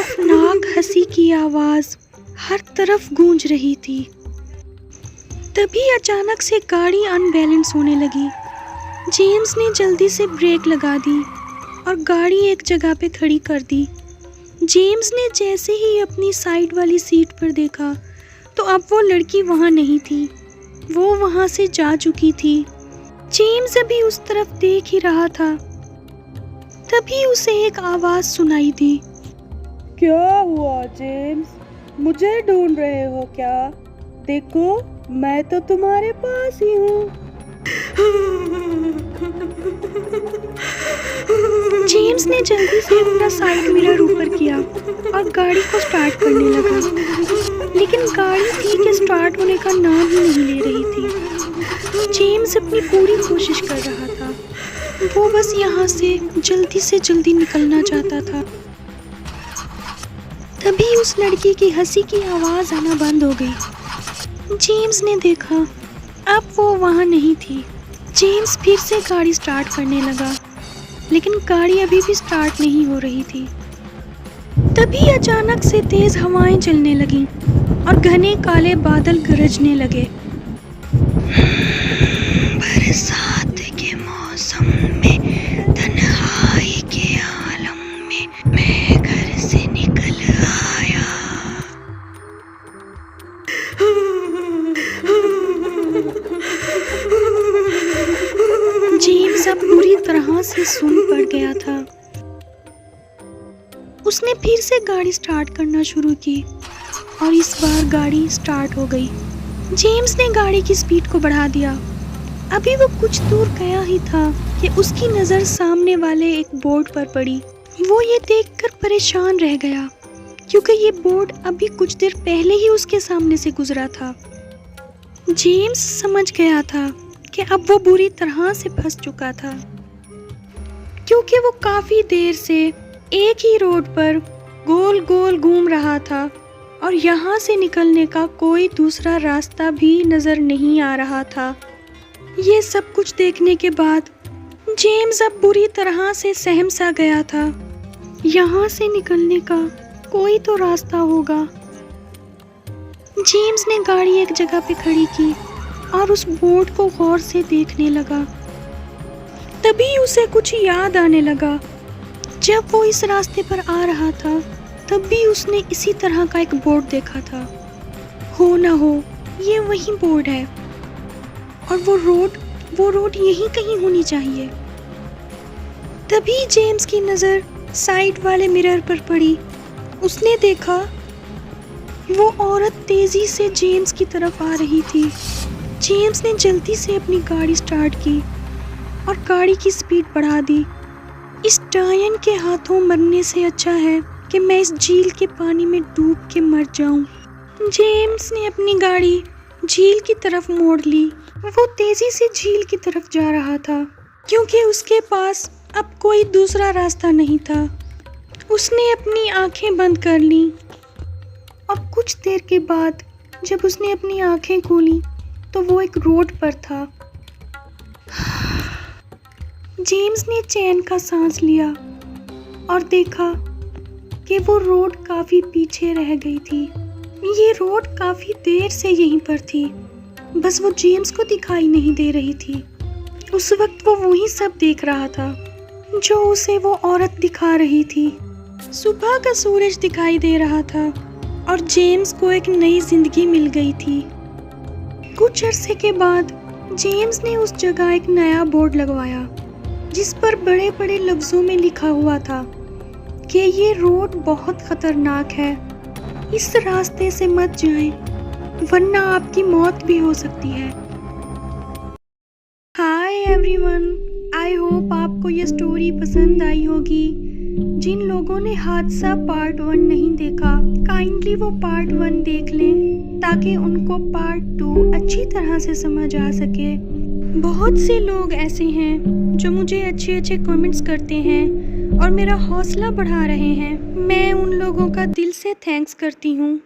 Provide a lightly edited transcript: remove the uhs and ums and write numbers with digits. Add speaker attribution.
Speaker 1: खौफनाक हंसी की आवाज हर तरफ गूंज रही थी। तभी अचानक से गाड़ी अनबैलेंस होने लगी। जेम्स ने जल्दी से ब्रेक लगा दी और गाड़ी एक जगह पे खड़ी कर दी। जेम्स ने जैसे ही अपनी साइड वाली सीट पर देखा तो अब वो लड़की वहाँ नहीं थी, वो वहाँ से जा चुकी थी। जेम्स अभी उस तरफ देख ही रहा था, तभी उसे एक आवाज़ सुनाई दी।
Speaker 2: क्या हुआ जेम्स, मुझे ढूंढ रहे हो क्या? देखो मैं तो तुम्हारे पास ही हूँ।
Speaker 1: जेम्स ने जल्दी से अपना साइड मिरर ऊपर किया और गाड़ी को स्टार्ट करने लगा, लेकिन गाड़ी थी कि स्टार्ट होने का नाम ही नहीं ले रही थी। जेम्स अपनी पूरी कोशिश कर रहा था, वो बस यहाँ से जल्दी निकलना चाहता था। तभी उस लड़की की हंसी की आवाज़ आना बंद हो गई। जेम्स ने देखा अब वो वहाँ नहीं थी। जेम्स फिर से गाड़ी स्टार्ट करने लगा, लेकिन गाड़ी अभी भी स्टार्ट नहीं हो रही थी। तभी अचानक से तेज हवाएं चलने लगीं और घने काले बादल गरजने लगे। बरसात के मौसम में तन्हाई के आलम में मैं घर से निकल आया। जेम्स अब पूरी तरह से सुन पड़ गया था। उसने फिर से गाड़ी स्टार्ट करना शुरू की और इस बार गाड़ी स्टार्ट हो गई। जेम्स ने गाड़ी की स्पीड को बढ़ा दिया। अभी वो कुछ दूर गया ही था कि उसकी नज़र सामने वाले एक बोर्ड पर पड़ी। वो ये देखकर परेशान रह गया क्योंकि ये बोर्ड अभी कुछ देर पहले ही उसके सामने से गुजरा था। जेम्स समझ गया था कि अब वो बुरी तरह से फंस चुका था, क्योंकि वो काफ़ी देर से एक ही रोड पर गोल गोल घूम रहा था और यहाँ से निकलने का कोई दूसरा रास्ता भी नज़र नहीं आ रहा था। ये सब कुछ देखने के बाद जेम्स अब बुरी तरह से सहम सा गया था। यहाँ से निकलने का कोई तो रास्ता होगा। जेम्स ने गाड़ी एक जगह पे खड़ी की और उस बोर्ड को गौर से देखने लगा। तभी उसे कुछ याद आने लगा। जब वो इस रास्ते पर आ रहा था तब भी उसने इसी तरह का एक बोर्ड देखा था। हो ना हो ये वही बोर्ड है और वो रोड यहीं कहीं होनी चाहिए। तभी जेम्स की नज़र साइड वाले मिरर पर पड़ी। उसने देखा वो औरत तेजी से जेम्स की तरफ आ रही थी। जेम्स ने जल्दी से अपनी गाड़ी स्टार्ट की और गाड़ी की स्पीड बढ़ा दी। इस डायन के हाथों मरने से अच्छा है कि मैं इस झील के पानी में डूब के मर जाऊं। जेम्स ने अपनी गाड़ी झील की तरफ मोड़ ली। वो तेजी से झील की तरफ जा रहा था क्योंकि उसके पास अब कोई दूसरा रास्ता नहीं था। उसने अपनी आंखें बंद कर लीं और कुछ देर के बाद जब उसने अपनी आंखें खोली तो वो एक रोड पर था। जेम्स ने चैन का सांस लिया और देखा कि वो रोड काफ़ी पीछे रह गई थी। ये रोड काफ़ी देर से यहीं पर थी, बस वो जेम्स को दिखाई नहीं दे रही थी। उस वक्त वो वही सब देख रहा था जो उसे वो औरत दिखा रही थी। सुबह का सूरज दिखाई दे रहा था और जेम्स को एक नई जिंदगी मिल गई थी। कुछ अरसे के बाद जेम्स ने उस जगह एक नया बोर्ड लगवाया जिस पर बड़े बड़े लफ्ज़ों में लिखा हुआ था कि ये रोड बहुत ख़तरनाक है, इस रास्ते से मत जाएं वरना आपकी मौत भी हो सकती है। हाय एवरीवन, आई होप आपको ये स्टोरी पसंद आई होगी। जिन लोगों ने हादसा पार्ट 1 नहीं देखा, काइंडली वो पार्ट 1 देख लें ताकि उनको पार्ट 2 अच्छी तरह से समझ आ सके। बहुत से लोग ऐसे हैं जो मुझे अच्छे अच्छे कमेंट्स करते हैं और मेरा हौसला बढ़ा रहे हैं। मैं उन लोगों का दिल से थैंक्स करती हूँ।